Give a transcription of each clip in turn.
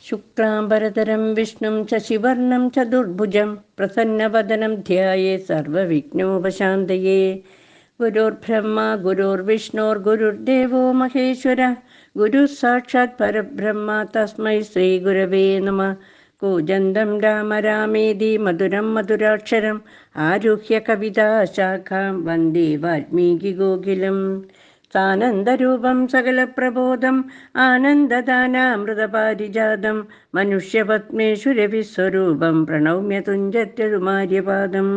शुक्लाम्बरधरं विष्णुं शशिवर्णं चतुर्भुजं प्रसन्नवदनं ध्याये सर्वविघ्नोपशान्तये। गुरुर्ब्रह्मा गुरुर्विष्णुर्गुरुर्देवो महेश्वरः गुरुः साक्षात् परब्रह्म तस्मै श्रीगुरवे नमः। कूजन्तं राम रामेति मधुरं मधुराक्षरम् आरुह्य कविताशाखां वन्दे वाल्मीकिकोकिलम्। സാനന്ദരൂപം സകലപ്രബോധം ആനന്ദദാനാമൃതപാരിജാതം മനുഷ്യപത്മേഷുരവിസ്വരൂപം പ്രണൗമ്യ തുഞ്ചത്യരുമാര്യപാദം.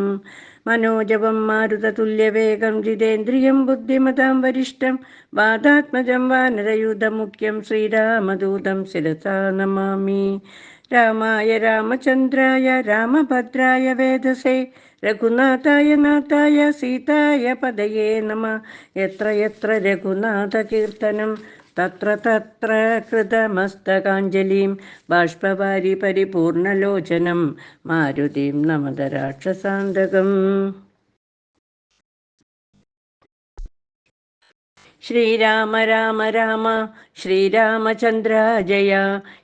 മനോജവം മാരുതതുല്യവേഗം ജിതേന്ദ്രിയം ബുദ്ധിമതാം വരിഷ്ഠം വാതാത്മജം വാനരയൂഥമുഖ്യം ശ്രീരാമദൂതം ശിരസാ നമാമി. രാമായ രാമചന്ദ്രായ രാമഭദ്രായ വേദസേ രഘുനാഥായ നാഥായ സീതായ പദയേ നമ. യത്ര യത്ര രഘുനാഥകീർത്തനം തത്ര തത്ര കൃതമസ്തകാഞ്ജലിം ബാഷ്പവാരി പരിപൂർണലോചനം മാരുതിം നമത രാക്ഷസാന്തകം. ശ്രീരാമ രാമ രാമ ശ്രീരാമചന്ദ്ര ജയ.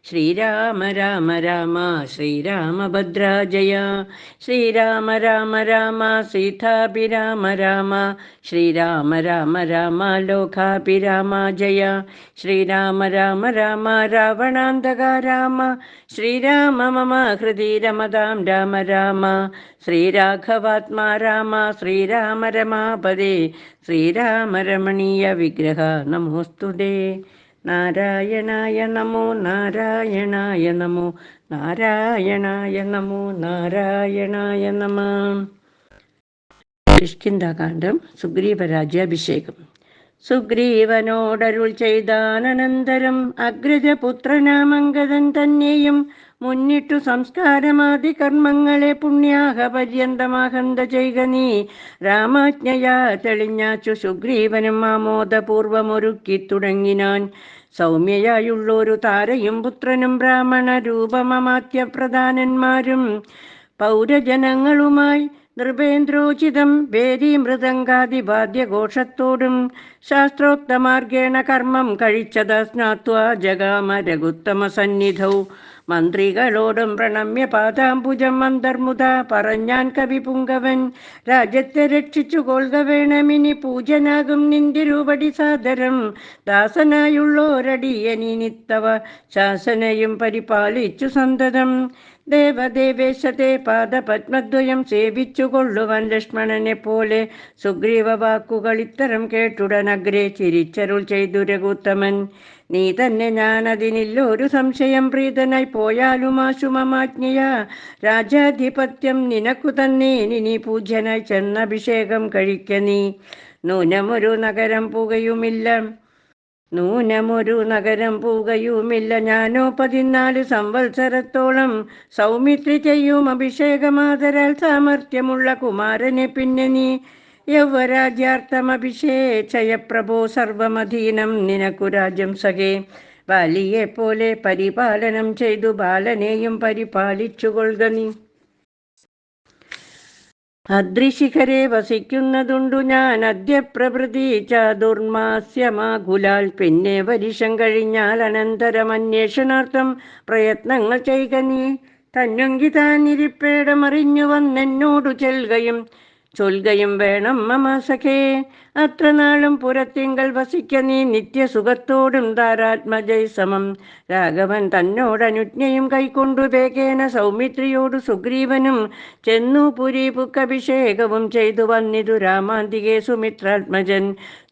ശ്രീരാമ രാമ രാമ ശ്രീരാമഭദ്ര ജയ. ശ്രീരാമ രാമ രാമ സീതാഭിരാമ രാമ. ശ്രീരാമ രാമ രാമ ലോകാഭിരാമ ജയ. ശ്രീരാമ രാമ രാമ രാവണാന്തക രാമ. ശ്രീരാമ മമ ഹൃദി രമതാം രാമ രാമ. ശ്രീരാഘവാത്മാ രാമ ശ്രീരാമ രമാപദേ. ശ്രീരാമ രമണീയ വിഗ്രഹ നമോസ്തുതേ. നാരായണായ നമോ നാരായണായ നമോ നാരായണായ നമോ നാരായണായ നമ. കിഷ്കിന്ധാകാന്ഡം. സുഗ്രീവരാജ്യാഭിഷേകം. സുഗ്രീവനോടരുൾ ചെയ്താനന്തരം അഗ്രജപുത്രനാമംഗദൻ തന്നെയും മുന്നിട്ടു സംസ്കാരമാദി കർമ്മങ്ങളെ പുണ്യാഹ പര്യന്തമാഹന്ത ചെയ്ക നീ. രാമാജ്ഞയാ തെളിഞ്ഞാച്ചു സുഗ്രീവനും ആമോദപൂർവമൊരുക്കി തുടങ്ങിനാൻ. സൗമ്യയായുള്ളൊരു താരയും പുത്രനും ബ്രാഹ്മണ രൂപമമാത്യപ്രധാനന്മാരും പൗരജനങ്ങളുമായി നൃപേന്ദ്രോചിതം വേദി മൃദംഗാദിവാദ്യഘോഷത്തോടും ശാസ്ത്രോക്തമാർഗേണ കർമ്മം കഴിച്ചത സ്നാത്വാ ജഗാമ രഘുത്തമ സന്നിധൗ. മന്ത്രികളോടും പ്രണമ്യ പാദാംബുജം അന്തർമുത പറഞ്ഞാൻ കവിപുങ്കവൻ. രാജ്യത്തെ രക്ഷിച്ചു കൊള്ളുക വേണമിനി പൂജനാകും നിന്തിരുപടി സാദരം. ദാസനായുള്ളോരടിയനി നിത്തവ ശാസനയും പരിപാലിച്ചു സന്തതം. ദേവദേവേശത്തെ പാദപത്മദ്വയം സേവിച്ചു കൊള്ളുവാൻ ലക്ഷ്മണനെ പോലെ. സുഗ്രീവ വാക്കുകൾ ഇത്തരം കേട്ടുടനഗ്രേ ചിരിച്ചരുൾ ചെയ്തു രഘുത്തമൻ. നീ തന്നെ ഞാനതിനില്ലൊരു സംശയം. പ്രീതനായി പോയാലുമാശുമമാജ്ഞയ രാജാധിപത്യം നിനക്കു തന്നെ. നിനി പൂജ്യനായി ചെന്നഭിഷേകം കഴിക്ക നീ. നൂനമൊരു നഗരം പൂകയുമില്ല ഞാനോ 14 സംവത്സരത്തോളം. സൗമിത്രി ചെയ്യും അഭിഷേകമാതരാൽ സാമർഥ്യമുള്ള കുമാരനെ പിന്നെ നീ. യൗവരാജ്യാർത്ഥമഭിഷേചയ പ്രഭോ സർവമധീനം നിനക്കു രാജ്യം സഖേ. ബാലിയെ പോലെ പരിപാലനം ചെയ്തു ബാലനെയും പരിപാലിച്ചു കൊള്ളുക നീ. അദ്രിശിഖരെ വസിക്കുന്നതുണ്ടു ഞാൻ അദ്യ പ്രഭൃതി ചാതുർമാസ്യമാകുലാൽ. പിന്നെ വരിഷം കഴിഞ്ഞാൽ അനന്തരം അന്വേഷണാർത്ഥം പ്രയത്നങ്ങൾ ചെയ്ക നീ. തന്നൊങ്കി താനിരിപ്പേടമറിഞ്ഞു വന്നെന്നോടു ചൊൽകയും വേണം മമ സഖേ. അത്ര നാളും പുരത്തിങ്കൽ വസിക്ക നീ നിത്യസുഖത്തോടും താരാത്മജയ് സമം. രാഘവൻ തന്നോടനുജ്ഞയും കൈക്കൊണ്ടു വേഗേന സൗമിത്രിയോടു സുഗ്രീവനും ചെന്നു പുരി പുക്കഭിഷേകവും ചെയ്തു വന്നിതു രാമാന്തികെ സുമിത്രാത്മജൻ.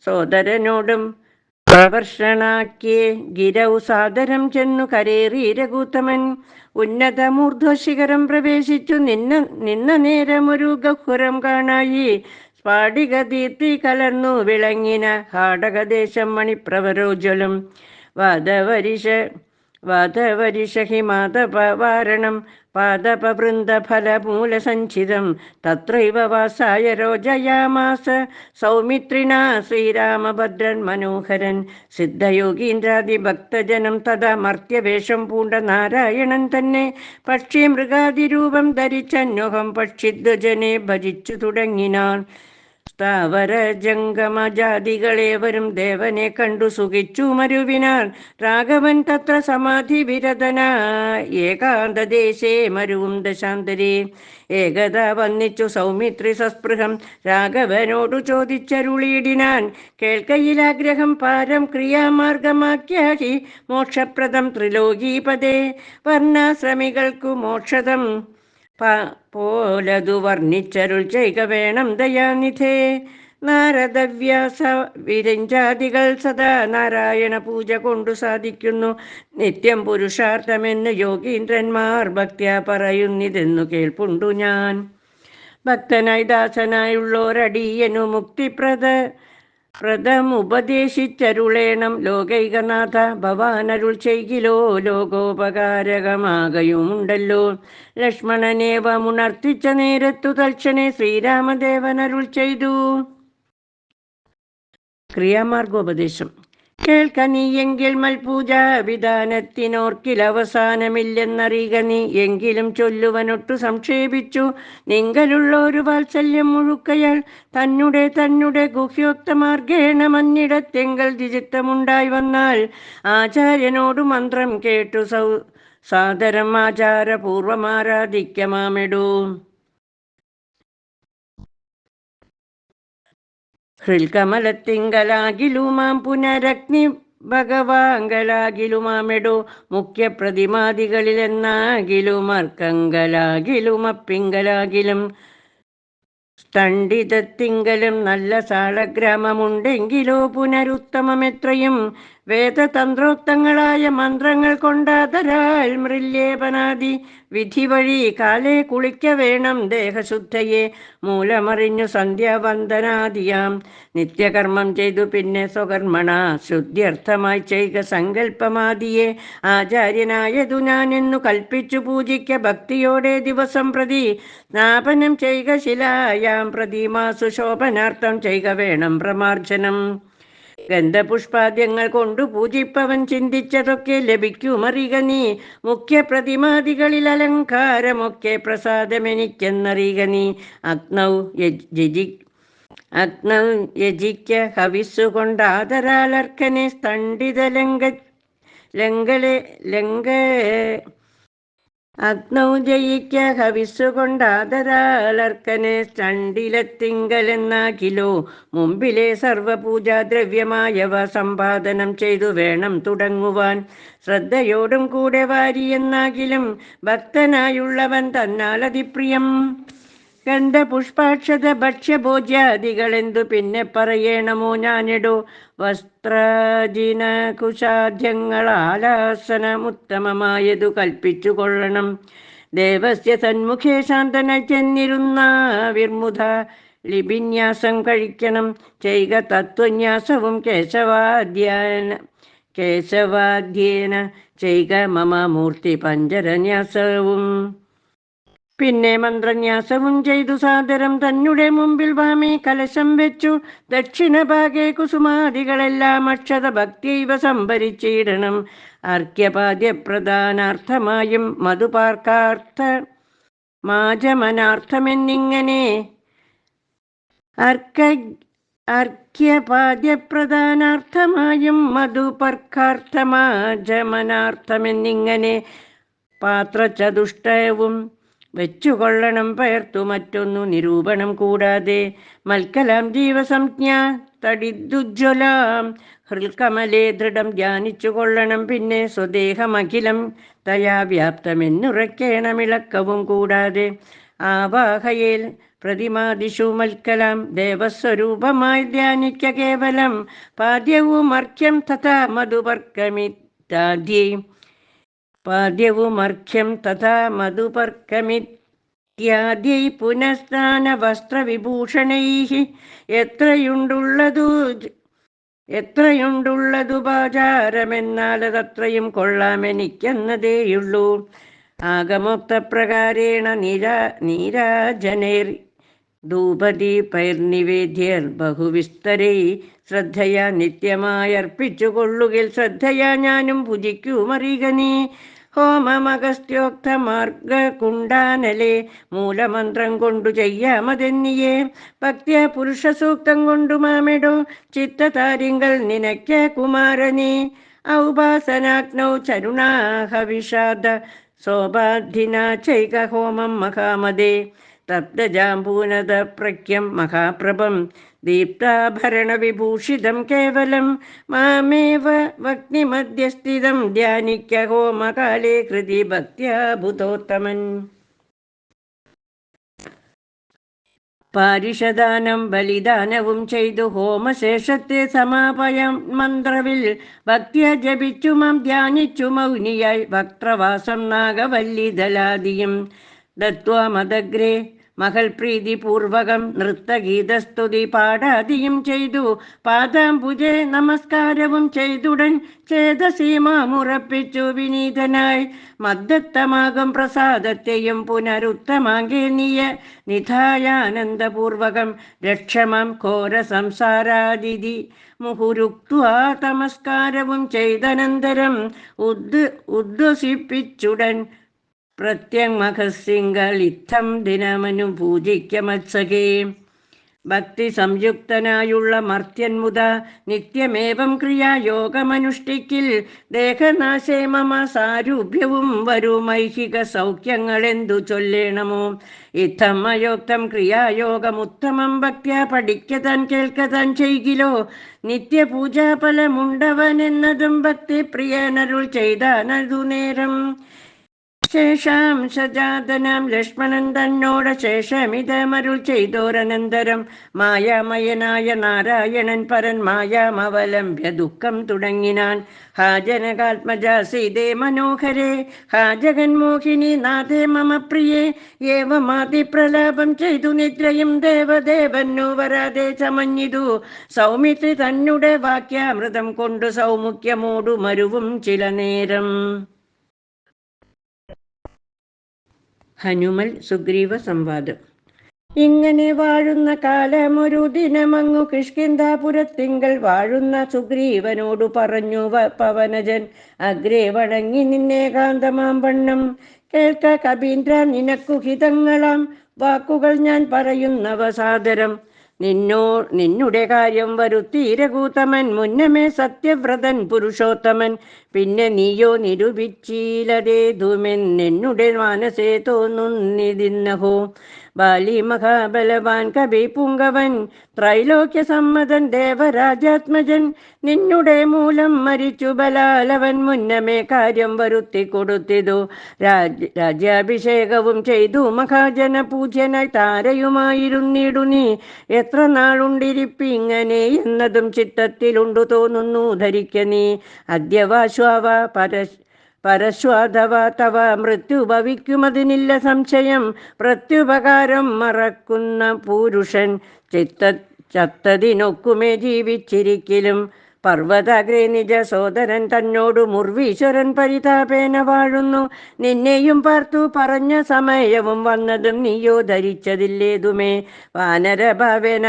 സോദരനോടും പ്രവർഷണാക്കിയേ ഗിരൗ സാദരം ചെന്നു കരേറി രഘുത്തമൻ. ഉന്നതമൂർധ്വശിഖരം പ്രവേശിച്ചു നിന്ന നേരമൊരു ഗഹ്വരം കാണായി. സ്ഫാടിക ദീപ്തി കലർന്നു വിളങ്ങിന ഹാടകദേശം മണിപ്രവരോജ്വലം. വാദവരിഷഹിമാതപവാരണം പാദപവൃന്ദഫലമൂലസഞ്ചിതം. തത്രൈവ വാസായ രോജയാമാസ സൗമിത്രിണാ ശ്രീരാമഭദ്രൻ മനോഹരൻ. സിദ്ധയോഗീന്ദ്രാദിഭക്തജനം തഥാ മർത്യവേഷം പൂണ്ട നാരായണൻ തന്നെ. പക്ഷി മൃഗാദിരൂപം ധരിച്ചന്വഹം പക്ഷിധ്വജനെ ഭജിച്ചു തുടങ്ങിനാൻ. സ്ഥാവര ജംഗമജാതികളേവരും ദേവനെ കണ്ടു സുഖിച്ചു മരുവിനാർ. രാഘവൻ തത്ര സമാധി വിരതനായി ഏകാന്തദേശേ മരുവും ദശാന്തരേ. ഏകത വന്നിച്ചു സൗമിത്രി സസ്പൃഹം രാഘവനോടു ചോദിച്ചരുളിയിടിനാൻ. കേൾക്കയിലാഗ്രഹം പാരം ക്രിയാമാർഗമാക്കിയാഹി മോക്ഷപ്രദം ത്രിലോകീപദേ. വർണ്ണാശ്രമികൾക്കു മോക്ഷദം പോലതു വർണ്ണിച്ചരുൾ ചെയ്ക വേണം ദയാനിധേ. നാരദവ്യാസ വിരഞ്ചാദികൾ സദാ നാരായണ പൂജ കൊണ്ടു സാധിക്കുന്നു നിത്യം പുരുഷാർത്ഥമെന്ന് യോഗീന്ദ്രന്മാർ ഭക്ത്യാ പറയുന്നിതെന്നു കേൾപ്പുണ്ടു ഞാൻ. ഭക്തനായി ദാസനായുള്ളോരടിയനു മുക്തിപ്രദമുപദേശിച്ചരുളേണം ലോകൈകനാഥ. ഭവാനരുൾ ചെയ്കിലോ ലോകോപകാരകമാകയുമുണ്ടല്ലോ. ലക്ഷ്മണനേവമുണർത്തിച്ച നേരത്തു തൽക്ഷണേ ശ്രീരാമദേവനരുൾ ചെയ്തു. ക്രിയാമാർഗോപദേശം. കേൾക്ക നീ എങ്കിൽ മൽപൂജ വിധാനത്തിനോർക്കിലവസാനമില്ലെന്നറിയുക നീ. എങ്കിലും ചൊല്ലുവനൊട്ടു സംക്ഷേപിച്ചു നിങ്കലുള്ളൊരു വാത്സല്യം മുഴുക്കയാൽ തന്നെ ഗുഹ്യോക്തമാർഗേണ മന്നിടത്തെങ്കൽ ദ്വിജിത്തമുണ്ടായി വന്നാൽ ആചാര്യനോടു മന്ത്രം കേട്ടു സാദരം ആചാരപൂർവമാരാധിക്കമാമെടൂ. ഹൃൽകമലത്തിങ്കലാകിലുമാം പുനരഗ്നി ഭഗവാങ്കലാകിലുമാമെടോ. മുഖ്യ പ്രതിമാദികളിലെന്നാകിലും അർക്കങ്കലാകിലും അപ്പിങ്കലാകിലും സ്തണ്ഡിതത്തിങ്കലും നല്ല സാളഗ്രാമമുണ്ടെങ്കിലോ പുനരുത്തമമെത്രയും. വേദതന്ത്രോക്തങ്ങളായ മന്ത്രങ്ങൾ കൊണ്ടാതരാൽ മൃല്ലേപനാദി വിധി വഴി കാലേ കുളിക്ക വേണം ദേഹശുദ്ധയെ. മൂലമറിഞ്ഞു സന്ധ്യാവന്ദനാദിയാം നിത്യകർമ്മം ചെയ്തു പിന്നെ സ്വകർമ്മണ ശുദ്ധ്യർത്ഥമായി ചെയ്ക സങ്കല്പമാദിയെ. ആചാര്യനായതു ഞാനെന്നു കൽപ്പിച്ചു പൂജിക്ക ഭക്തിയോടെ ദിവസം പ്രതി. സ്നാപനം ചെയ്ക ശിലായാം പ്രതിമാസു ശോഭനാർത്ഥം ചെയ്ക വേണം പ്രമാർജനം. ഗന്ധപുഷ്പാദ്യങ്ങൾ കൊണ്ടു പൂജിപ്പവൻ ചിന്തിച്ചതൊക്കെ ലഭിക്കുമറിക നീ. മുഖ്യ പ്രതിമാദികളിൽ അലങ്കാരമൊക്കെ പ്രസാദമെനിക്കെന്നറിക നീ. അഗ്നൗ യജിക്ക ഹവിസ്സുകൊണ്ടാദരാലർക്കനെ സ്തണ്ഡിത അഗ്നൗ ജയിക്ക ഹവിസ്സുകൊണ്ടാദരാലർക്കനെ സ്തണ്ഡിലത്തിങ്കലെന്നാകിലോ. മുമ്പിലെ സർവപൂജാദ്രവ്യമായവ സമ്പാദനം ചെയ്തു വേണം തുടങ്ങുവാൻ. ശ്രദ്ധയോടും കൂടെ വാരിയെന്നാകിലും ഭക്തനായുള്ളവൻ തന്നാലതിപ്രിയം. ഗന്ധപുഷ്പാക്ഷത ഭക്ഷ്യഭോജ്യാദികളെന്തു പിന്നെ പറയണമോ ഞാനിടോ. വസ്ത്രാജിന കുശാദ്യങ്ങളാലാസനമുത്തമമായതു കൽപ്പിച്ചു കൊള്ളണം. ദേവസ്യ സന്മുഖേ ശാന്തനായി ചെന്നിരുന്ന വിർമുധ ലിപിന്യാസം കഴിക്കണം. ചെയ്ക തത്വന്യാസവും കേശവാദ്യേന ചെയ്ക മമ മൂർത്തി പഞ്ചരന്യാസവും. പിന്നെ മന്ത്രന്യാസവും ചെയ്തു സാദരം തന്നെ മുമ്പിൽ വാമേ കലശം വെച്ചു. ദക്ഷിണഭാഗേ കുസുമാദികളെല്ലാം അക്ഷത ഭക്തിയൈവ സംഭരിച്ചിടണം. അർഘ്യപാദ്യപ്രധാനാർത്ഥമായും മാജമനാർത്ഥമെന്നിങ്ങനെ. അർഘ്യപാദ്യപ്രധാനാർത്ഥമായും മധുപർക്കാർത്ഥമാജമനാർത്ഥമെന്നിങ്ങനെ പാത്രചതുഷ്ടയവും വെച്ചുകൊള്ളണം പയർത്തു മറ്റൊന്നു നിരൂപണം കൂടാതെ. മൽക്കലാം ജീവസംജ്ഞ തടിദുജ്വലാം ഹൃൽകമലേ ദൃഢം ധ്യാനിച്ചു കൊള്ളണം. പിന്നെ സ്വദേഹമഖിലം തയാ വ്യാപ്തമെന്നുറയ്ക്കേണമിളക്കവും കൂടാതെ. ആവാഹയേൽ പ്രതിമാദിഷു മൽക്കലാം ദേവസ്വരൂപമായി ധ്യാനിക്ക കേവലം. പാദ്യവുമർഘ്യം തഥാ മധുപർക്കമിത്യാദ്യൈ പുനഃസ്നാന വസ്ത്രവിഭൂഷണൈഃ. എത്രയുണ്ടുള്ളതുപാചാരമെന്നാലതത്രയും കൊള്ളാമെനിക്കെന്നതേയുള്ളൂ. ആഗമോക്തപ്രകാരേണ നീരാജനൈർ ധൂപദീപൈർനിവേദ്യർ ബഹുവിസ്തരൈ ശ്രദ്ധയാ നിത്യമായർപ്പിച്ചു കൊള്ളുകിൽ. ശ്രദ്ധയാ ഞാനും ഭുജിക്കുമറിക നീ. ഹോമമഗസ്ത്യോക്തമാർഗ കുണ്ടാനലെ മൂലമന്ത്രം കൊണ്ടു ചെയ്യാമതെന്നിയേ ഭക്തിയ പുരുഷ സൂക്തം കൊണ്ടു മാമെടോ ചിത്തതാരിങ്കൽ നിനയ്ക്ക കുമാരനെ ഔപാസനാഗ്നൗ ചരുണാഹ വിഷാദ സോപാധിന ചൈക ഹോമം മഹാമദേ തപ്തജാംബൂനദ പ്രഖ്യം മഹാപ്രഭം ദീപ്താഭരണവിഭൂഷിതം കേവലം മാമേവ വഗ്നിമധ്യസ്ഥിതം ധ്യാനിക്ക ഹോമകാലേ കൃതി ഭക്ത്യാ ഭൂതോത്തമൻ. പാരിഷദാനം ബലിദാനവും ചെയ്തു ഹോമശേഷത്തെ സമാപയം മന്ത്രവിൽ ഭക്തിയ ജപിച്ചുമം ധ്യാനിച്ചു മൗനിയായി വക്രവാസം നാഗവല്ലിദലാദിയും ദത്വാ മദഗ്രേ മകൾ പ്രീതിപൂർവകം നൃത്തഗീതസ്തുതി പാടാദിയും ചെയ്തു പാദാംബുജെ നമസ്കാരവും ചെയ്തുടൻ ചേതസീമാമുറപ്പിച്ചു വിനീതനായി മദ്ദത്തമാകും പ്രസാദത്തെയും പുനരുത്തമാകെ നിധായാനന്ദപൂർവകം രക്ഷമാം ഘോര സംസാരാദിതി മുഹുരുക്ത്വാ തമസ്കാരവും ചെയ്തനന്തരം ഉദ്വസിപ്പിച്ചുടൻ പ്രത്യങ്മഖസിംഗളിത്തം ദിനമനു പൂജിക്ക മത്സകേ. ഭക്തി സംയുക്തനായുള്ള മർത്യൻ മുത നിത്യമേവം ക്രിയായോഗമനുഷ്ഠിക്കിൽ ദേഹനാശേ മമ സാരൂപ്യവും വരുമൈഹിക സൗഖ്യങ്ങളെന്തു ചൊല്ലേണമോ. ഇത്തം അയോക്തം ക്രിയായോഗമുത്തമം ഭക്ത്യാ പഠിക്കതാൻ കേൾക്കതാൻ ചെയ്കിലോ നിത്യപൂജാഫലമുണ്ടവനെന്നതും ഭക്തിപ്രിയനരുൾ ചെയ്താനതു നേരം. ശേഷാം സജാതനാം ലക്ഷ്മണൻ തന്നോട് ശേഷമിതമരുൾ ചെയ്തോരനന്തരം മായാമയനായ നാരായണൻ പരൻ മായാമവലംബ്യ ദുഃഖം തുടങ്ങിനാൻ. ഹാ ജനകാത്മജാ സീതേ മനോഹരേ ഹാ ജഗന്മോഹിനി നാഥേ മമ പ്രിയേ ഏവമാതിപ്രലാപം ചെയ്തു നിദ്രയും ദേവദേവന്നു വരാതെ ചമഞ്ഞിതു. സൗമിത്രി തന്നെ വാക്യാമൃതം കൊണ്ടു സൗമുഖ്യമോടു മരുവും ചില നേരം. ഹനുമൽ സുഗ്രീവ സംവാദം. ഇങ്ങനെ വാഴുന്ന കാലമൊരു ദിനമങ്ങു കിഷ്കിന്ധാപുരത്തിങ്കൽ വാഴുന്ന സുഗ്രീവനോടു പറഞ്ഞു പവനജൻ അഗ്രേ വണങ്ങി നിന്നേകാന്തമാം വണ്ണം. കേൾക്ക കപീന്ദ്ര നിനക്കു ഹിതങ്ങളാം വാക്കുകൾ ഞാൻ പറയുന്നവ സാദരം. നിന്നുടെ കാര്യം വരുത്തീരകൂതമൻ മുന്നമേ സത്യവ്രതൻ പുരുഷോത്തമൻ. പിന്നെ നീയോ നിരൂപിച്ചീലതേതുമെന്നെന്നുടെ മാനസേ തോന്നുന്നിതിന്നഹോ. ബാലി മഹാബലവാൻ കവി പുങ്കവൻ ത്രൈലോക്യ സമ്മതൻ ദേവരാജാത്മജൻ. നിന്നുടെ മൂലം മരിച്ചു ബലാലവൻ മുന്നമേ കാര്യം വരുത്തി കൊടുത്തിതു. രാജ്യാഭിഷേകവും ചെയ്തു മഹാജന പൂജ്യനായി താരയുമായിരുന്നിടു നീ. എത്ര നാളുണ്ടിരിപ്പിങ്ങനെ എന്നതും ചിത്തത്തിലുണ്ടു തോന്നുന്നു ധരിക്ക നീ. അദ്യവാശ്വാവ പരശ്വാധവ തവ മൃത്യു ഭവിക്കുമതിനില്ല സംശയം. പ്രത്യുപകാരം മറക്കുന്ന പുരുഷൻ ചത്തതിനൊക്കുമേ ജീവിച്ചിരിക്കലും. പർവ്വതാഗ്രേ നിജ സോദരൻ തന്നോടു മുർവീശ്വരൻ പരിതാപേന വാഴുന്നു. നിന്നെയും പാർത്തു പറഞ്ഞ സമയവും വന്നതും നീയോ ധരിച്ചതില്ലേതുമേ. വാനരഭാവേന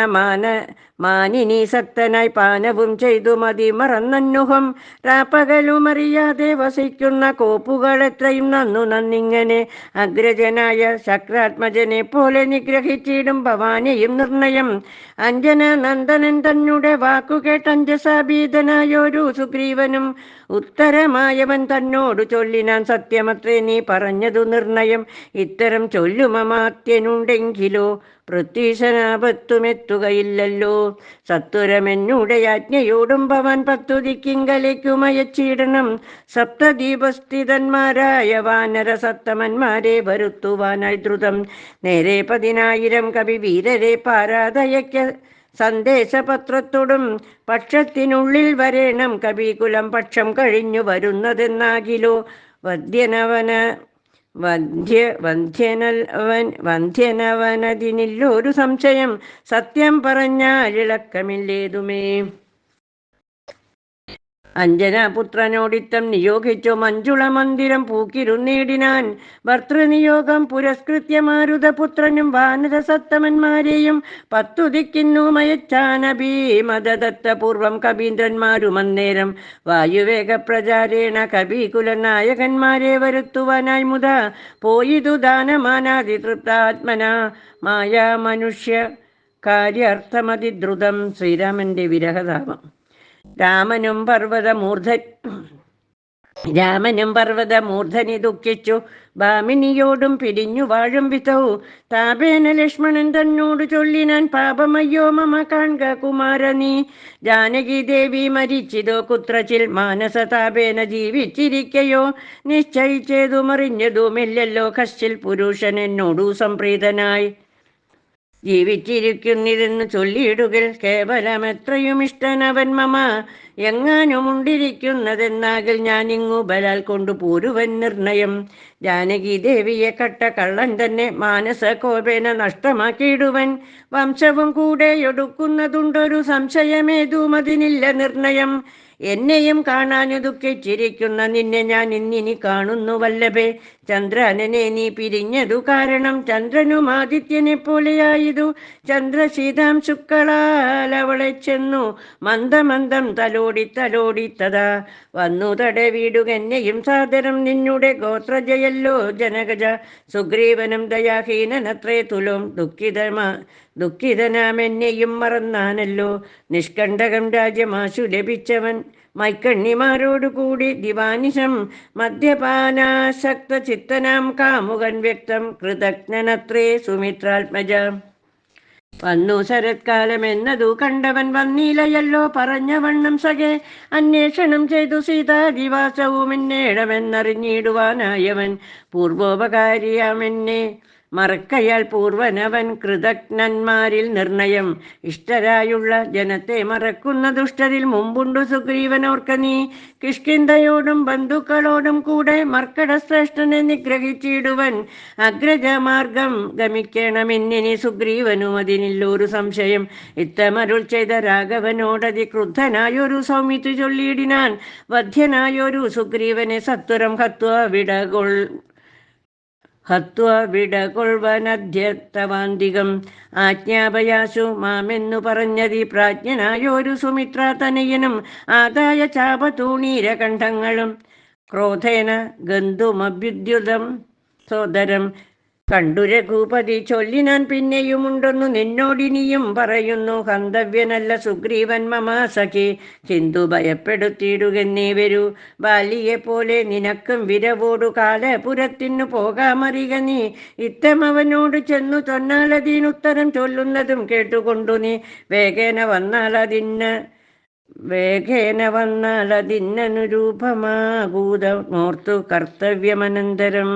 മാനിനി സക്തനായി പാനവും ചെയ്തു മതി മറന്നന്നുഹം. രാപ്പകലുമറിയാതെ വസിക്കുന്ന കോപ്പുകൾ എത്രയും നന്നിങ്ങനെ അഗ്രജനായ ശക്രാത്മജനെ പോലെ നിഗ്രഹിച്ചിടും ഭവാനെയും നിർണയം. അഞ്ജന നന്ദനൻ തന്നെ വാക്കു കേട്ടഞ്ജസാഭീതനായൊരു സുഗ്രീവനും ഉത്തരമായവൻ തന്നോടു ചൊല്ലിനാൻ സത്യമത്രേ നീ പറഞ്ഞതു നിർണയം. ഇത്തരം ചൊല്ലുമമാത്യനുണ്ടെങ്കിലോ പൃഥ്വീശനാപത്തുമെത്തുകയില്ലല്ലോ. സത്വരമെന്നുടെ ആജ്ഞയോടും ഭവൻ 10 ദിക്കിങ്കലേക്കുമയച്ചിടണം. സപ്തദീപസ്ഥിതന്മാരായ വാനര സത്തമന്മാരെ വരുത്തുവാനായി ദ്രുതം. നേരെ 10,000 കവിവീരരെ പാരാതയയ്ക്ക സന്ദേശപത്രത്തോടും. പക്ഷത്തിനുള്ളിൽ വരേണം കവികുലം പക്ഷം കഴിഞ്ഞു വരുന്നതെന്നാകിലോ. വന്ധ്യനവനതിനില്ലൊരു സംശയം. സത്യം പറഞ്ഞാലിളക്കമില്ലേതുമേ. അഞ്ജനാപുത്രനോടിത്തം നിയോഗിച്ചു മഞ്ജുള മന്ദിരം പൂക്കിരുന്നേടിനാൻ. ഭർത്തൃനിയോഗം പുരസ്കൃത്യ മാരുതപുത്രനും വാനരസത്തമന്മാരെയും 10 ദിക്കിന്നു മയച്ചാനഭീമദത്തപൂർവം കവീന്ദ്രന്മാരുമന്നേരം വായുവേഗപ്രചാരേണ കവികുലനായകന്മാരെ വരുത്തുവാനായി മുതാ പോയിതു ദാനമാനാതി തൃപ്താത്മന മായാ മനുഷ്യ കാര്യാർത്ഥമതിദ്രുതം. ശ്രീരാമന്റെ വിരഹതാപം. രാമനും പർവ്വതമൂർധനി ദുഃഖിച്ചു ഭാമിനിയോടും പിരിഞ്ഞു വാഴും വിധൗ. താപേന ലക്ഷ്മണൻ തന്നോട് ചൊല്ലിനാൻ, പാപമയ്യോ മമ കാൺക കുമാര നീ. ജാനകി ദേവി മരിച്ചിതോ കുത്രച്ചിൽ, മാനസതാപേന ജീവിച്ചിരിക്കയോ. നിശ്ചയിച്ചതുമറിഞ്ഞതുമില്ലല്ലോ കശ്ചിൽ പുരുഷൻ എന്നോടു സംപ്രീതനായി. ജീവിച്ചിരിക്കുന്നിതെന്നു ചൊല്ലിയിടുകിൽ കേവലം എത്രയും ഇഷ്ടനവൻ മമ. എങ്ങാനുമുണ്ടിരിക്കുന്നതെന്നാകിൽ ഞാനിങ്ങു ബലാൽ കൊണ്ടു പോരുവൻ നിർണയം. ജാനകി ദേവിയെ കട്ട കള്ളൻ തന്നെ മാനസകോപേന നഷ്ടമാക്കിയിടുവൻ. വംശവും കൂടെ ഒടുക്കുന്നതുണ്ടൊരു സംശയമേതുമതിനില്ല നിർണയം. എന്നെയും കാണാനു ദുഃഖിച്ചിരിക്കുന്ന നിന്നെ ഞാൻ ഇന്നിനി കാണുന്നു വല്ലഭേ. ചന്ദ്രനെ നീ പിരിഞ്ഞതു കാരണം ചന്ദ്രനും ആദിത്യനെ പോലെയായതു. ചന്ദ്രശീതാംശുക്കളാൽ അവളെ ചെന്നു മന്ദമന്ദം തലോടിത്തതാ വന്നു തടവിടുകെന്നെയും സാദരം. നിന്നുടെ ഗോത്രജയല്ലോ ജനകജ, സുഗ്രീവനും ദയാഹീനനത്രേ തുലോം. ദുഃഖിതനാമെന്നെയും മറന്നാനല്ലോ. നിഷ്കണ്ഠകം രാജ്യമാശു ലഭിച്ചവൻ മൈക്കണ്ണിമാരോടു കൂടി ദിവാനിശം. മദ്യപാനാസക്ത ചിത്തനാം കാമുകൻ വ്യക്തം കൃതജ്ഞനത്രേ സുമിത്രാത്മജ. വന്നു ശരത്കാലം എന്നതു കണ്ടവൻ വന്നീലയല്ലോ പറഞ്ഞവണ്ണം സഖേ. അന്വേഷണം ചെയ്തു സീതാദിവാസവും എന്നേടമെന്നറിഞ്ഞിടുവാനായവൻ. പൂർവോപകാരിയാമെന്നെ മറക്കയാൽ പൂർവനവൻ കൃതജ്ഞന്മാരിൽ നിർണയം. ഇഷ്ടരായുള്ള ജനത്തെ മറക്കുന്ന ദുഷ്ടരിൽ മുമ്പുണ്ടു സുഗ്രീവനോർക്ക നീ. കിഷ്കിന്ധയോടും ബന്ധുക്കളോടും കൂടെ മർക്കടശ്രേഷ്ഠനെ നിഗ്രഹിച്ചിടുവൻ. അഗ്രജമാർഗം ഗമിക്കണമെന്നിനി സുഗ്രീവനും അതിനില്ലൊരു സംശയം. ഇത്തമരുൾ ചെയ്ത രാഘവനോടതി ക്രുദ്ധനായൊരു സൗമിത്രി ചൊല്ലിയിടിനാൻ. വധ്യനായൊരു സുഗ്രീവനെ സത്വരം ഹത്വാ വിടകൊൾവനധ്യത്തവാന്തികം. ആജ്ഞാപയാശു മാമെന്നു പറഞ്ഞതി പ്രാജ്ഞനായൊരു സുമിത്രാതനയനും. ആദായ ചാപതൂണീരകണ്ഠങ്ങളും ക്രോധേന ഗന്ധുമഭ്യുദ്യുതം സോദരം. കണ്ടു രഘുപതി ചൊല്ലിനാൻ, പിന്നെയുമുണ്ടൊന്നു നിന്നോടിനിയും പറയുന്നു. ഹന്തവ്യനല്ല സുഗ്രീവൻ മമ സഖി, ഹിന്ദു ഭയപ്പെടുത്തിയിടുകെന്നേ വരൂ. ബാലിയെപ്പോലെ നിനക്കും വിരവോടു കാലപുരത്തിനു പോകാമറിക നീ. ഇത്തമവനോട് ചെന്നു ചൊന്നാലതിനുത്തരം ചൊല്ലുന്നതും കേട്ടുകൊണ്ടു നീ. വേഗേന വന്നാലതിന്നനുരൂപമാകൂതമോർത്തു കർത്തവ്യമനന്തരം.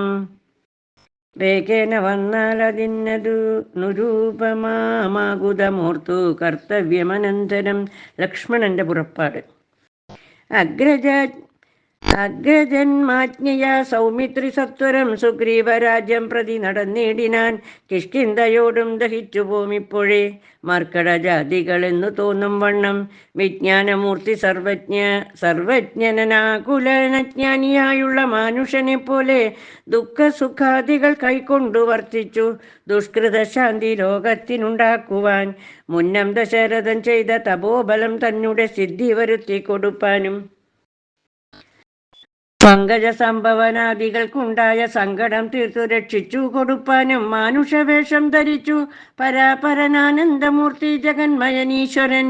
വേഗേന വന്നാലതിന്നതു നുരൂപമാകുതമോർത്തു കർത്തവ്യമനന്തരം. ലക്ഷ്മണന്റെ പുറപ്പാട്. അഗ്രജന്മാജ്ഞയാ സൗമിത്രി സത്വരം സുഗ്രീവരാജ്യം പ്രതി നടന്നിടിനാൻ. കിഷ്കിന്ധയോടും ദഹിച്ചു പോമിപ്പോഴേ മർക്കടജാതികളെന്നു തോന്നും വണ്ണം. വിജ്ഞാനമൂർത്തി സർവജ്ഞനാകുലജ്ഞാനിയായുള്ള മാനുഷനെ പോലെ ദുഃഖസുഖാദികൾ കൈക്കൊണ്ടു വർത്തിച്ചു ദുഷ്കൃതശാന്തി ലോകത്തിനുണ്ടാക്കുവാൻ. മുന്നം ദശരഥൻ ചെയ്ത തപോബലം തന്നെ സിദ്ധി വരുത്തി കൊടുപ്പാനും പങ്കജ സംഭവനാദികൾക്കുണ്ടായ സങ്കടം തീർത്തു രക്ഷിച്ചു കൊടുപ്പാനും മാനുഷവേഷം ധരിച്ചു പരാപരനാനന്ദമൂർത്തി ജഗന്മയനീശ്വരൻ.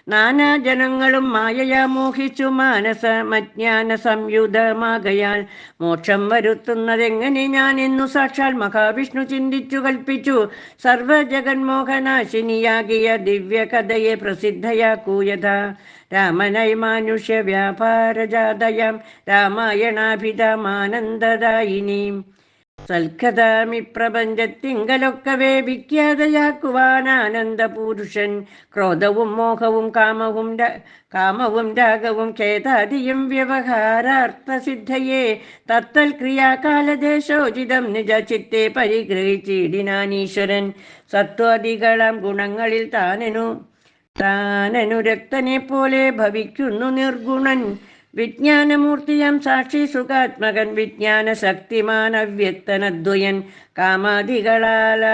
നാനാജനങ്ങളും മായയാ മോഹിച്ചു മാനസമജ്ഞാന സംയുതമാകയാൽ മോക്ഷം വരുത്തുന്നതെങ്ങനെ ഞാൻ എന്നു സാക്ഷാൽ മഹാവിഷ്ണു ചിന്തിച്ചു കൽപ്പിച്ചു. സർവജഗന്മോഹനാശിനിയാകിയ ദിവ്യകഥയെ പ്രസിദ്ധയാക്കൂയഥാ. രാമനായി മാനുഷ്യ വ്യാപാരജാതയാം രാമായണാഭിതമാനന്ദദായിനീം. സൽക്കഥാമി പ്രപഞ്ചത്തിങ്കലൊക്കവേ വിഖ്യാതയാക്കുവാൻ ആനന്ദപുരുഷൻ. ക്രോധവും മോഹവും കാമവും രാഗവും ഖേദാദിയും വ്യവഹാരാർത്ഥസിദ്ധയെ തത്തൽ ക്രിയാകാലദേശോചിതം നിജ ചിത്തെ പരിഗ്രഹിച്ചിടിനാനീശ്വരൻ. സത്വാദികളാം ഗുണങ്ങളിൽ താനനുരക്തനെ പോലെ ഭവിക്കുന്നു നിർഗുണൻ. വിജ്ഞാനമൂർത്തിയാം സാക്ഷി സുഖാത്മകൻ വിജ്ഞാന ശക്തിമാൻ അവ്യക്തനദ്വയൻ കാമാദികളാല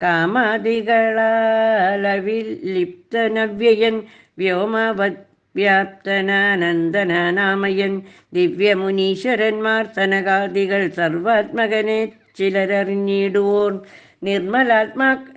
കാമാദികളാലവിലിപ്തനവ്യയൻ വ്യോമവത് വ്യാപ്തനാനന്ദനാമയൻ ദിവ്യമുനീശ്വരന്മാർ സനകാദികൾ സർവാത്മകനെ ചിലരറിഞ്ഞിടുവോർ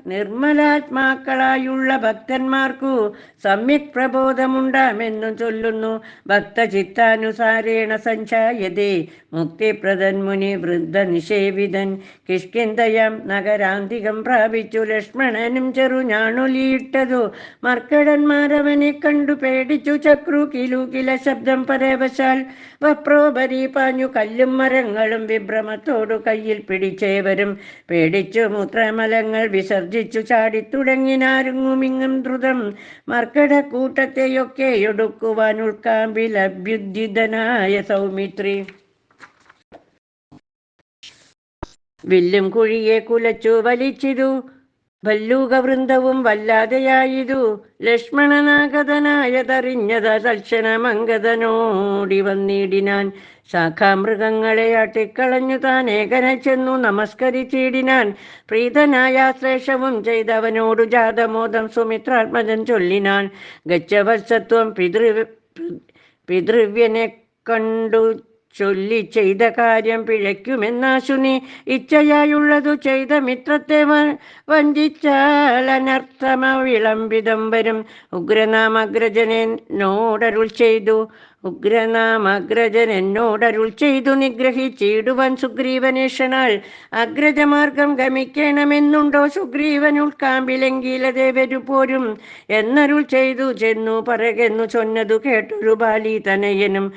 നിർമ്മലാത്മാക്കളായുള്ള ഭക്തന്മാർക്കു സമ്യക് പ്രബോധമുണ്ടാമെന്നു ചൊല്ലുന്നു. ഭക്തചിത്താനുസാരേണ സഞ്ചായതേ മുക്തിപ്രദൻ മുനി വൃദ്ധ നിഷേവിതൻ കിഷ്കിന്ധയാം നഗരാന്തികം പ്രാപിച്ചു ലക്ഷ്മണനും ചെറുഞാണുലിയിട്ടതു മർക്കടന്മാരവനെ കണ്ടു പേടിച്ചു ചക്രു കിലുകില ശബ്ദം പരവശാൽ വപ്രോപരി പാഞ്ഞു കല്ലും മരങ്ങളും വിഭ്രമത്തോടു കയ്യിൽ പിടിച്ചേവരും പേടിച്ചു മൂത്രമലങ്ങൾ വിസർജിച്ചു ചാടിത്തുടങ്ങിനാരുങ്ങുമിങ്ങും ദ്രുതം മർക്കടക്കൂട്ടത്തെയൊക്കെ ഒടുക്കുവാൻ ഉൾക്കാമ്പിലഭ്യുദ്ധിതനായ സൗമിത്രി വില്ലും കുഴിയെ കുലച്ചു വലിച്ചിതു ഭല്ലൂകവൃന്ദവും വല്ലാതെയായിതു ലക്ഷ്മണനാഗതനായതറിഞ്ഞത തൽക്ഷണമംഗതനോടി വന്നിടിനാൻ ശാഖാമൃഗങ്ങളെ ആട്ടിക്കളഞ്ഞു താൻ ഏകനെ ചെന്നു നമസ്കരിച്ചിടിനാൻ പ്രീതനായ ശ്രേഷവും ചെയ്തവനോടു ജാതമോദം സുമിത്രാത്മജൻ ചൊല്ലിനാൻ ഗച്ഛവത്സത്വം പിതൃവ്യനെ കണ്ടു ചൊല്ലി ചെയ്ത കാര്യം പിഴയ്ക്കുമെന്നാശു നീ ഇച്ഛയായുള്ളതു ചെയ്ത മിത്രത്തെ വഞ്ചിച്ചാൽ അനർത്ഥമ വിളംബിതം വരും ഉഗ്രനാമഗ്രജൻ എന്നോടരുൾ ചെയ്തു നിഗ്രഹിച്ചിടുവാൻ സുഗ്രീവനേഷണാൽ അഗ്രജമാർഗം ഗമിക്കണമെന്നുണ്ടോ സുഗ്രീവൻ ഉൾക്കാമ്പിലെങ്കിലതേ വരു പോരും എന്നരുൾ ചെയ്തു ചെന്നു പറകെന്നു ചൊന്നതു കേട്ടൊരു ബാലി തനയനും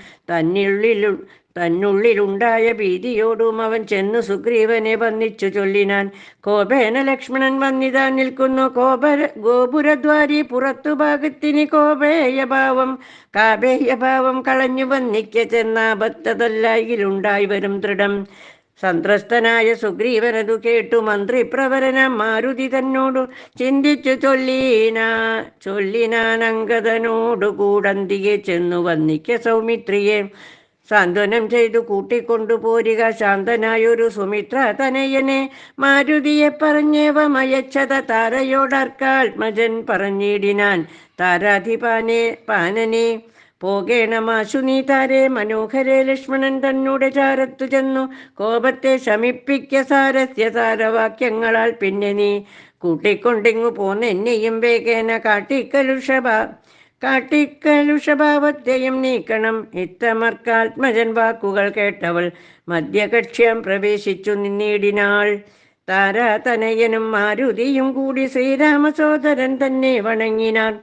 തന്നുള്ളിലുണ്ടായ ഭീതിയോടും അവൻ ചെന്നു സുഗ്രീവനെ വന്നിച്ചു ചൊല്ലിനാൻ കോപേന ലക്ഷ്മണൻ വന്നിതാ നിൽക്കുന്നു ഗോപുരദ്വാരി പുറത്തു ഭാഗത്തിന് കാപേയഭാവം കളഞ്ഞു വന്നിക്ക ചെന്നാപത്തതല്ലായിലുണ്ടായി വരും ദൃഢം സന്ത്രസ്തനായ സുഗ്രീവനതു കേട്ടു മന്ത്രിപ്രവരന മാരുതി തന്നോടു ചിന്തിച്ചു ചൊല്ലിനാനങ്കതനോടു കൂടന്തിയെ ചെന്നു വന്നിക്ക സൗമിത്രിയെ സാന്ത്വനം ചെയ്തു കൂട്ടിക്കൊണ്ടുപോരുക ശാന്തനായൊരു സുമിത്ര തനയനെ മാരുതിയെ പറഞ്ഞേവമയച്ചത താരയോടർക്കാത്മജൻ പറഞ്ഞിടിനാൻ പാനനെ പോകേണമാശു നീ താരെ മനോഹരെ ലക്ഷ്മണൻ തന്നോട് ചാരത്തു ചെന്നു കോപത്തെ ശമിപ്പിക്ക സാരസ്യസാരവാക്യങ്ങളാൽ പിന്നെ നീ കൂട്ടിക്കൊണ്ടിങ്ങു പോന്നെന്നെയും വേഗേന കാട്ടിക്കലുഷഭാവത്തെയും നീക്കണം. ഇത്തമർക്കാത്മജൻ വാക്കുകൾ കേട്ടവൾ മധ്യകക്ഷ്യം പ്രവേശിച്ചു നിന്നിടിനാൾ. താരാതനയനും മാരുതിയും കൂടി ശ്രീരാമസോദരൻ തന്നെ വണങ്ങിനാർ.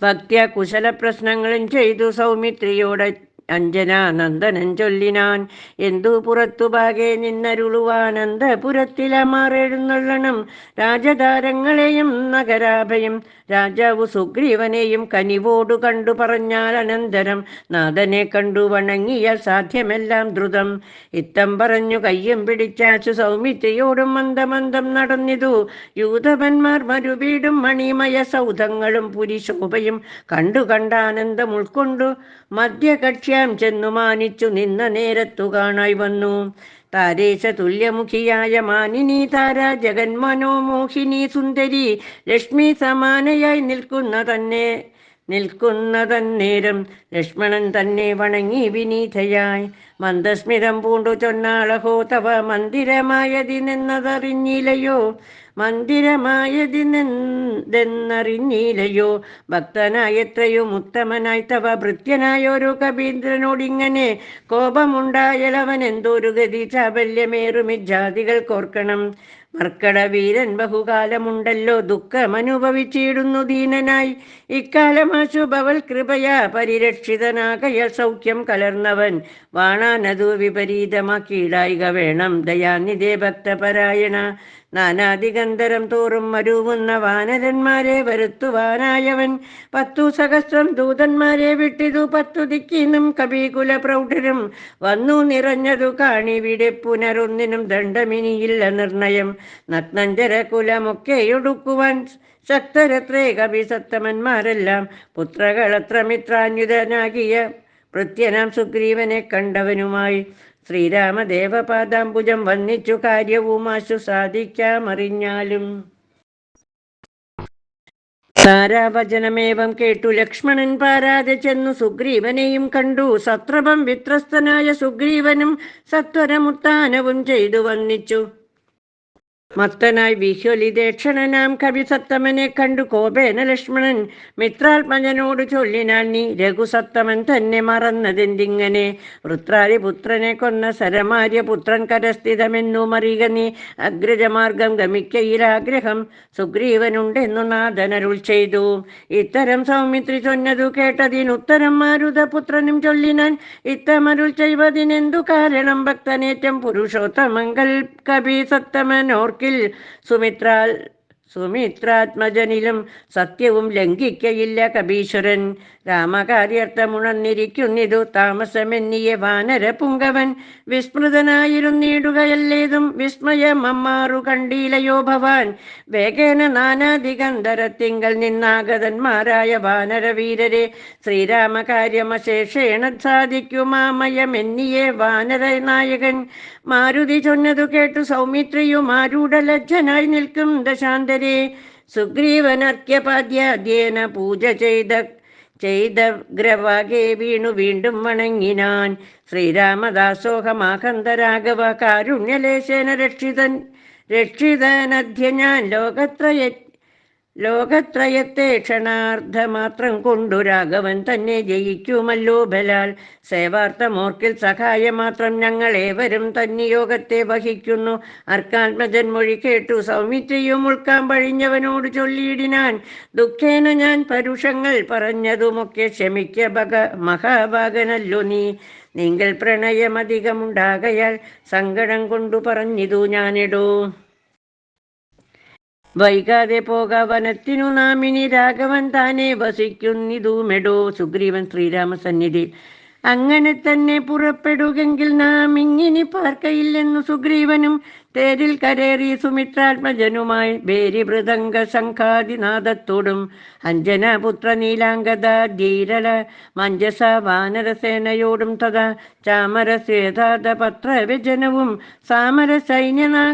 ഭക്ത്യ കുശല പ്രശ്നങ്ങളും ചെയ്തു സൗമിത്രിയോട് അഞ്ജനാനന്ദനൻ ചൊല്ലിനാൻ എന്തു പുറത്തുഭാഗെ നിന്നരുളുവാനന്ദപുരത്തിലമാറെഴുന്നള്ളണം രാജധാരങ്ങളെയും നഗരാഭയം രാജാവു സുഗ്രീവനെയും കനിവോടു കണ്ടു പറഞ്ഞാൽ അനന്തരം നാഥനെ കണ്ടു വണങ്ങിയാൽ സാധ്യമെല്ലാം ദ്രുതം. ഇത്തം പറഞ്ഞു കയ്യും പിടിച്ചാച്ചു സൗമിത്രിയോടും മന്ദമന്ദം നടന്നിതു. യൂതവന്മാർ മരുവീടും മണിമയ സൗധങ്ങളും പുരിശോഭയും കണ്ടാനന്ദം ഉൾക്കൊണ്ടു മധ്യകക്ഷ്യാം ചെന്നു മാനിച്ചു നിന്ന നേരത്തു കാണായി വന്നു. താരേശ തുല്യമുഖിയായ മാനിനി താര ജഗന്മനോമോഹിനി സുന്ദരി ലക്ഷ്മി സമാനയായി നിൽക്കുന്നതന്നേരം ലക്ഷ്മണൻ തന്നെ വണങ്ങി വിനീതയായി മന്ദസ്മിതം പൂണ്ടു ചൊന്നാളഹോ തവ മന്ദിരമായതിനെന്നറിഞ്ഞില്ലയോ ഭക്തനായത്രയും ഉത്തമനായി തവ ഭൃത്യനായോരു കബീന്ദ്രനോടിങ്ങനെ കോപമുണ്ടായലവൻ എന്തൊരു ഗതി ചാബല്യമേറുമിജാതികൾ കോർക്കണം. മർക്കട വീരൻ ബഹുകാലമുണ്ടല്ലോ ദുഃഖമനുഭവിച്ചിടുന്നു ദീനനായി ഇക്കാലമാശു ഭവൽ കൃപയാ പരിരക്ഷിതനാകയാൽ സൗഖ്യം കലർന്നവൻ വാണാനതു വിപരീതമാക്കിയിടായിക വേണം ദയാനിധേ ഭക്തപരായണ നാനാദിഗന്ധരം തോറും മരുവുന്ന വാനരന്മാരെ വരുത്തുവാനായവൻ 10 സഹസ്രം ദൂതന്മാരെ വിട്ടിതു 10 ദിക്കിന്നും കവികുല പ്രൗഢരും വന്നു നിറഞ്ഞതു കാണിവിടെ പുനരൊന്നിനും ദണ്ഡമിനിയില്ല നിർണയം. നഗ്നഞ്ചര കുലമൊക്കെയൊടുക്കുവാൻ ശക്തരത്രേ കവിസത്തമന്മാരെല്ലാം. പുത്രകളത്ര മിത്രാന്യുതനാകിയ ഭൃത്യനാം സുഗ്രീവനെ കണ്ടവനുമായി ശ്രീരാമദേവപാദാംബുജം വന്നിച്ചു കാര്യവുമാശു സാധിക്കാമറിഞ്ഞാലും. താരാവചനമേവം കേട്ടു ലക്ഷ്മണൻ പാരാതെ ചെന്നു സുഗ്രീവനെയും കണ്ടു. സത്രപം വിത്രസ്തനായ സുഗ്രീവനും സത്വരമുത്ഥാനവും ചെയ്തു വന്നിച്ചു. മത്തനായി വിഹ്വലിതേക്ഷണനാം കവിസത്തമനെ കണ്ടു കോപേന ലക്ഷ്മണൻ മിത്രാത്മജനോട് ചൊല്ലിനാൻ, നീ രഘുസത്തമൻ തന്നെ മറന്നതെന്തിങ്ങനെ? വൃത്രാരിപുത്രനെ കൊന്ന സരമാര്യപുത്രൻ കരസ്ഥിതമെന്നു മറിക നീ. അഗ്രജമാർഗം ഗമിക്കയിലാഗ്രഹം സുഗ്രീവനുണ്ടെന്നു നാഥനരുൾ ചെയ്തു. ഇത്തരം സൗമിത്രി ചൊന്നതു കേട്ടതിനുത്തരം മാരുതപുത്രനും ചൊല്ലിനാൻ, ഇത്തമരുൾ ചെയ്വതിനെന്തു കാരണം? ഭക്തനേറ്റം പുരുഷോത്തമങ്കൽ കവിസത്തമനോർ സുമിത്രാത്മജനിലും സത്യവും ലംഘിക്കയില്ല കപീശ്വരൻ. രാമകാര്യർത്ഥമുണർന്നിരിക്കുന്നിതു താമസമെന്നിയ വാനര പുങ്കവൻ. വിസ്മൃതനായിരുന്നിടുകയല്ലേതും വിസ്മയമമ്മാറു കണ്ടീലയോ ഭവാൻ. വേഗേന നാനാദിഗന്ധരത്തിങ്കൽ നിന്നാഗതന്മാരായ വാനരവീരരെ ശ്രീരാമകാര്യമശേഷേണ സാധിക്കുമാമയമെന്നിയേ വാനര നായകൻ. മാരുതി ചൊന്നതു കേട്ടു സൗമിത്രിയുമാരൂഢലജ്ജനായി നിൽക്കും ദശാന്തരെ. സുഗ്രീവനർക്യപാദ്യാദ്യേന പൂജ ചെയ്തഗ്രവാകെ വീണു വീണ്ടും വണങ്ങിനാൻ. ശ്രീരാമദാസോഹമാകന്ധരാഘവ കാരുണ്യലേശേന രക്ഷിതനധ്യ ഞാൻ ലോകത്രയത്തെ ക്ഷണാർദ്ധമാത്രം കൊണ്ടു രാഘവൻ തന്നെ ജയിക്കുമല്ലോ ബലാൽ. സേവാർത്ഥമോർക്കിൽ സഹായമാത്രം ഞങ്ങളേവരും തന്നിയോഗത്തെ വഹിക്കുന്നു. അർക്കാത്മജൻ മൊഴി കേട്ടു സൗമിത്രിയും ഉൾക്കാൻ പഴിഞ്ഞവനോട് ചൊല്ലിയിടിനാൻ, ദുഃഖേന ഞാൻ പരുഷങ്ങൾ പറഞ്ഞതുമൊക്കെ ക്ഷമിക്ക മഹാഭാഗനല്ലോ നീ. നിങ്ങൾ പ്രണയമധികമുണ്ടാകയാൽ സങ്കടം കൊണ്ടു പറഞ്ഞിതു ഞാനിടൂ. വൈകാതെ പോക വനത്തിനു നാമിനി രാഘവൻ താനെ വസിക്കുന്നിതുമെടോ. സുഗ്രീവൻ ശ്രീരാമസന്നിധി അങ്ങനെ തന്നെ പുറപ്പെടുകെങ്കിൽ നാം ഇങ്ങിനി പാർക്കയില്ലെന്നു സുഗ്രീവനും തേരിൽ കരേറി സുമിത്രാത്മജനുമായി ഭേരി മൃദംഗ ശംഖാദിനാദത്തോടും അഞ്ജനപുത്ര നീലാംഗത ധീരല മഞ്ജസ വാനരസേനയോടും തഥാ ചാമരസ്വേതാദ പത്രവ്യജനവും സാമര സൈന്യനാ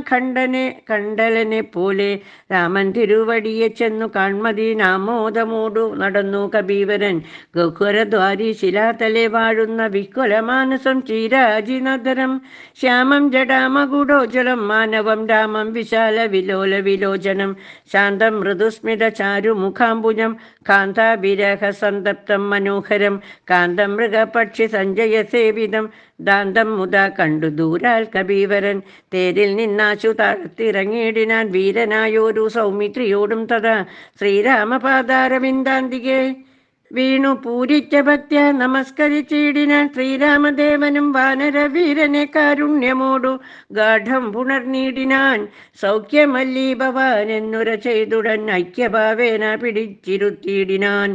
കണ്ടലനെ പോലെ രാമൻ തിരുവടിയെ ചെന്നു കാൺമതിനാമോദമോടു നടന്നു കബീവരൻ. ഗഹ്വരദ്വാരി ശിലാതലെ വാഴുന്ന വിഹ്വലമാനസം ചീരാജിനദരം ശ്യാമം ജടാമകുടോജലം മാനവം രാമം വിശാല വിലോല വിലോചനം ശാന്തം മൃദുസ്മിത ചാരുമുഖാംബുജം കാന്താവിരഹ സന്തപ്തം മനോഹരം കാന്തം മൃഗപക്ഷി സഞ്ജയ സേവിതം ദാന്തം മുത കണ്ടു ദൂരാൽ കബീവരൻ. തേരിൽ നിന്നാശു താഴ്ത്തിറങ്ങിയിടിനാൻ വീരനായോരു സൗമിത്രിയോടും തഥാ ശ്രീരാമപാദാരവിന്ദാന്തികെ വീണു പൂരിച്ച ഭക്ത്യ നമസ്കരിച്ചിടിനാൻ. ശ്രീരാമദേവനും വാനരവീരനെ കാരുണ്യമോടു ഗാഠം പുണർന്നിടിനാൻ. സൗഖ്യമല്ലീ ഭവാൻ എന്നുര ചെയ്തുടൻ ഐക്യഭാവേന പിടിച്ചിരുത്തിയിടിനാൻ.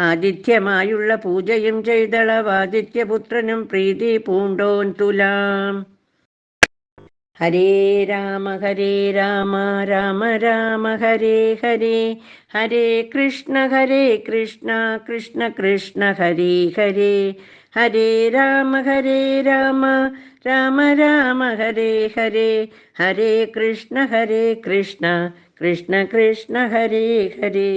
ആതിഥ്യമായുള്ള പൂജയും ചെയ്തളവാദിത്യപുത്രനും പ്രീതി പൂണ്ടോൻ തുലാം. ഹരേ രാമ രാമ രാമ ഹരേ ഹരേ ഹരേ കൃഷ്ണ കൃഷ്ണ കൃഷ്ണ ഹരേ ഹരേ ഹരേ രാമ രാമ രാമ ഹരേ ഹരേ ഹരേ കൃഷ്ണ കൃഷ്ണ കൃഷ്ണ കൃഷ്ണ ഹരേ ഹരേ.